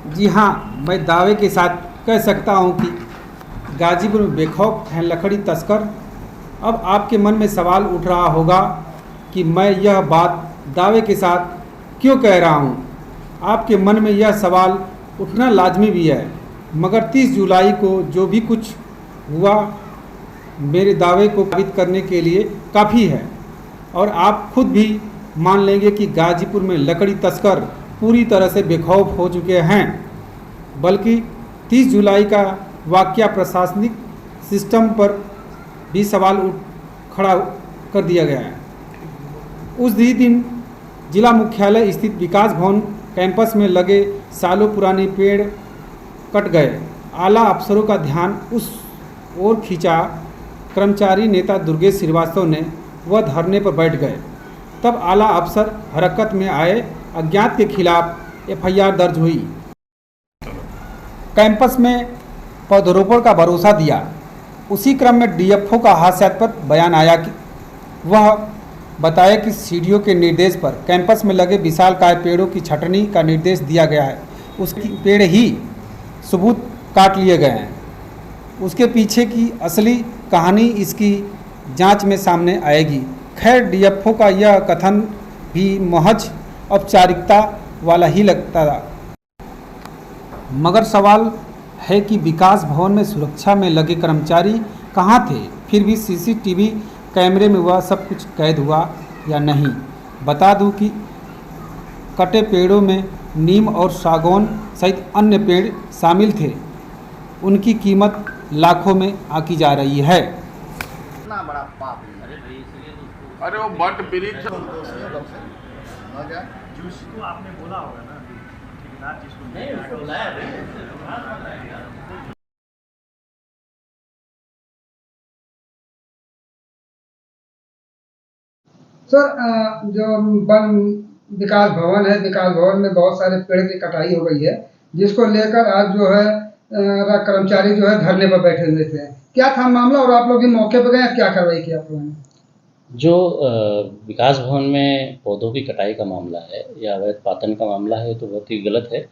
जी हाँ, मैं दावे के साथ कह सकता हूँ कि गाजीपुर में बेखौफ हैं लकड़ी तस्कर। अब आपके मन में सवाल उठ रहा होगा कि मैं यह बात दावे के साथ क्यों कह रहा हूँ। आपके मन में यह सवाल उठना लाजमी भी है, मगर 30 जुलाई को जो भी कुछ हुआ मेरे दावे को साबित करने के लिए काफ़ी है। और आप खुद भी मान लेंगे कि गाजीपुर में लकड़ी तस्कर पूरी तरह से बेखौफ हो चुके हैं। बल्कि 30 जुलाई का वाकया प्रशासनिक सिस्टम पर भी सवाल खड़ा कर दिया गया है। उस ही दिन जिला मुख्यालय स्थित विकास भवन कैंपस में लगे सालों पुराने पेड़ कट गए। आला अफसरों का ध्यान उस ओर खींचा। कर्मचारी नेता दुर्गेश श्रीवास्तव ने वह धरने पर बैठ गए। तब आला अफसर हरकत में आए। अज्ञात के खिलाफ एफआईआर दर्ज हुई। कैंपस में पौधरोपण का भरोसा दिया। उसी क्रम में डीएफओ का हास्यास्पद बयान आया कि वह बताया कि सीडीओ के निर्देश पर कैंपस में लगे विशालकाय पेड़ों की छटनी का निर्देश दिया गया है। उसकी पेड़ ही सबूत काट लिए गए हैं। उसके पीछे की असली कहानी इसकी जांच में सामने आएगी। खैर, डीएफओ का यह कथन भी महज औपचारिकता वाला ही लगता था। मगर सवाल है कि विकास भवन में सुरक्षा में लगे कर्मचारी कहाँ थे? फिर भी सीसीटीवी कैमरे में वह सब कुछ कैद हुआ या नहीं? बता दूं कि कटे पेड़ों में नीम और सागौन सहित अन्य पेड़ शामिल थे। उनकी कीमत लाखों में आंकी जा रही है। इतना बड़ा पाप अरे वो बट वृक्ष जिसको आपने बोला होगा ना कि बिना जिसको नहीं उसको बुलाया सर, जो वन विकास भवन है, विकास भवन में बहुत सारे पेड़ की कटाई हो गई है, जिसको लेकर आज जो है कर्मचारी जो है धरने पर बैठे हुए थे। क्या था मामला और आप लोग भी मौके पर गए, क्या कार्रवाई की आप लोगों ने? जो विकास भवन में पौधों की कटाई का मामला है या अवैध पातन का मामला है तो बहुत ही गलत है।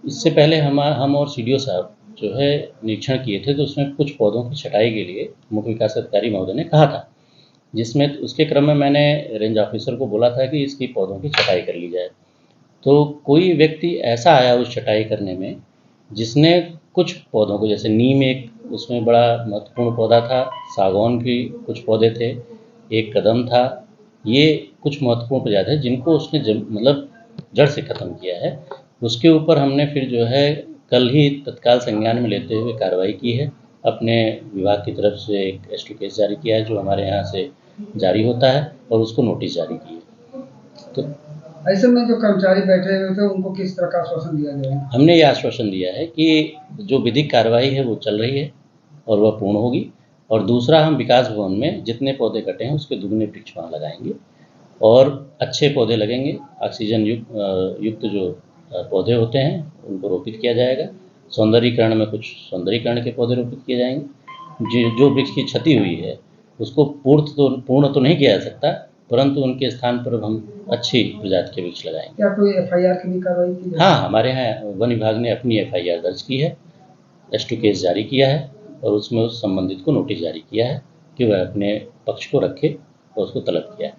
इससे पहले हम और सीडीओ साहब जो है निरीक्षण किए थे, तो उसमें कुछ पौधों की छटाई के लिए मुख्य विकास अधिकारी महोदय ने कहा था, जिसमें उसके क्रम में मैंने रेंज ऑफिसर को बोला था कि इसकी पौधों की छटाई कर ली जाए। तो कोई व्यक्ति ऐसा आया उस छटाई करने में जिसने कुछ पौधों को, जैसे नीम एक उसमें बड़ा महत्वपूर्ण पौधा था, सागौन की कुछ पौधे थे, एक कदम था, ये कुछ महत्वपूर्ण प्रजाति है जिनको उसने मतलब जड़ से ख़त्म किया है। उसके ऊपर हमने फिर जो है कल ही तत्काल संज्ञान में लेते हुए कार्रवाई की है। अपने विभाग की तरफ से एक एसटी केस जारी किया है जो हमारे यहाँ से जारी होता है, और उसको नोटिस जारी की है। तो ऐसे में जो कर्मचारी बैठे हुए थे उनको किस तरह का आश्वासन दिया गया है? हमने ये आश्वासन दिया है कि जो विधिक कार्रवाई है वो चल रही है और वह पूर्ण होगी। और दूसरा, हम विकास भवन में जितने पौधे कटे हैं उसके दुगने वृक्ष वहाँ लगाएंगे और अच्छे पौधे लगेंगे। ऑक्सीजन युक्त जो पौधे होते हैं उनको रोपित किया जाएगा। सौंदर्यीकरण में कुछ सौंदर्यीकरण के पौधे रोपित किए जाएंगे। जो वृक्ष की क्षति हुई है उसको पूर्ण तो नहीं किया जा सकता, परंतु उनके स्थान पर हम अच्छी प्रजाति के वृक्ष लगाएंगे। क्या कोई एफआईआर की भी कार्रवाई की? हाँ, हमारे यहाँ वन विभाग ने अपनी एफआईआर दर्ज की है, एसटी केस जारी किया है और उसमें उस संबंधित को नोटिस जारी किया है कि वह अपने पक्ष को रखे और उसको तलब किया है।